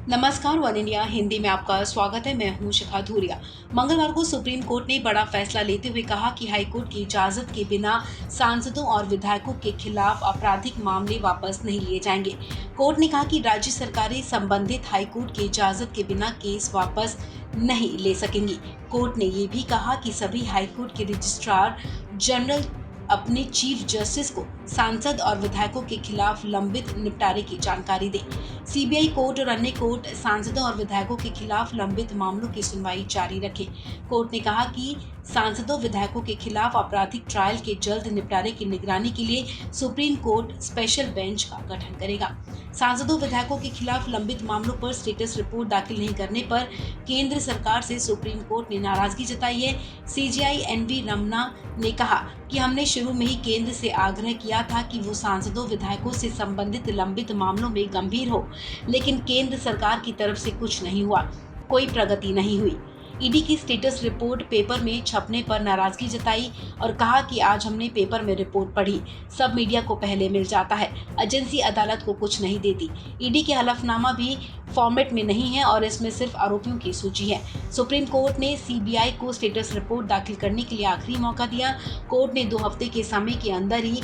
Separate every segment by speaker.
Speaker 1: नमस्कार, one India Hindi में आपका स्वागत है। मैं हूं शिखा धूरिया। मंगलवार को सुप्रीम कोर्ट ने बड़ा फैसला लेते हुए कहा कि हाईकोर्ट की इजाजत के बिना सांसदों और विधायकों के खिलाफ आपराधिक मामले वापस नहीं लिए जाएंगे। कोर्ट ने कहा कि राज्य सरकारें संबंधित हाईकोर्ट की इजाजत के बिना केस वापस नहीं ले सकेंगी। कोर्ट ने ये भी कहा कि सभी हाईकोर्ट के रजिस्ट्रार जनरल अपने चीफ जस्टिस को सांसद और विधायकों के खिलाफ लंबित निपटारे की जानकारी दें। सीबीआई कोर्ट और अन्य कोर्ट सांसदों और विधायकों के खिलाफ लंबित मामलों की सुनवाई जारी रखें। कोर्ट ने कहा कि सांसदों विधायकों के खिलाफ आपराधिक ट्रायल के जल्द निपटारे की निगरानी के लिए सुप्रीम कोर्ट स्पेशल बेंच का गठन करेगा। सांसदों विधायकों के खिलाफ लंबित मामलों पर स्टेटस रिपोर्ट दाखिल नहीं करने पर केंद्र सरकार से सुप्रीम कोर्ट ने नाराजगी जताई है। सीजेआई एनवी रमना ने कहा कि हमने शुरू में ही केंद्र से आग्रह किया था कि वो सांसदों विधायकों से संबंधित लंबित मामलों में गंभीर हो, लेकिन केंद्र सरकार की तरफ से कुछ नहीं हुआ, कोई प्रगति नहीं हुई। ईडी की स्टेटस रिपोर्ट पेपर में छपने पर नाराजगी जताई और कहा कि आज हमने पेपर में रिपोर्ट पढ़ी, सब मीडिया को पहले मिल जाता है, एजेंसी अदालत को कुछ नहीं देती। ईडी के हलफनामा भी फॉर्मेट में नहीं है और इसमें सिर्फ आरोपियों की सूची है। सुप्रीम कोर्ट ने सीबीआई को स्टेटस रिपोर्ट दाखिल करने के लिए आखिरी मौका दिया। कोर्ट ने 2 हफ्ते के समय के अंदर ही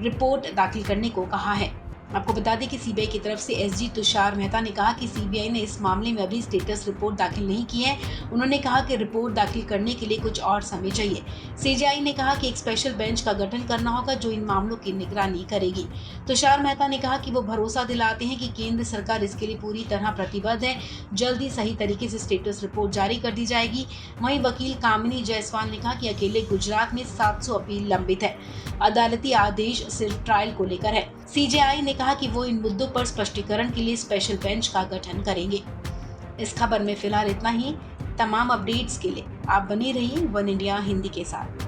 Speaker 1: रिपोर्ट दाखिल करने को कहा है। आपको बता दें कि सीबीआई की तरफ से एसजी तुषार मेहता ने कहा कि सीबीआई ने इस मामले में अभी स्टेटस रिपोर्ट दाखिल नहीं की है। उन्होंने कहा कि रिपोर्ट दाखिल करने के लिए कुछ और समय चाहिए। सीजेआई ने कहा कि एक स्पेशल बेंच का गठन करना होगा जो इन मामलों की निगरानी करेगी। तुषार मेहता ने कहा कि वो भरोसा दिलाते हैं कि केंद्र सरकार इसके लिए पूरी तरह प्रतिबद्ध है। जल्द ही सही तरीके से स्टेटस रिपोर्ट जारी कर दी जाएगी। वहीं वकील कामिनी जायसवाल ने कहा कि अकेले गुजरात में 700 अपील लंबित है। अदालती आदेश सिर्फ ट्रायल को लेकर है। सीजेआई ने कहा कि वो इन मुद्दों पर स्पष्टीकरण के लिए स्पेशल बेंच का गठन करेंगे। इस खबर में फिलहाल इतना ही। तमाम अपडेट्स के लिए आप बने रहिए वन इंडिया हिंदी के साथ।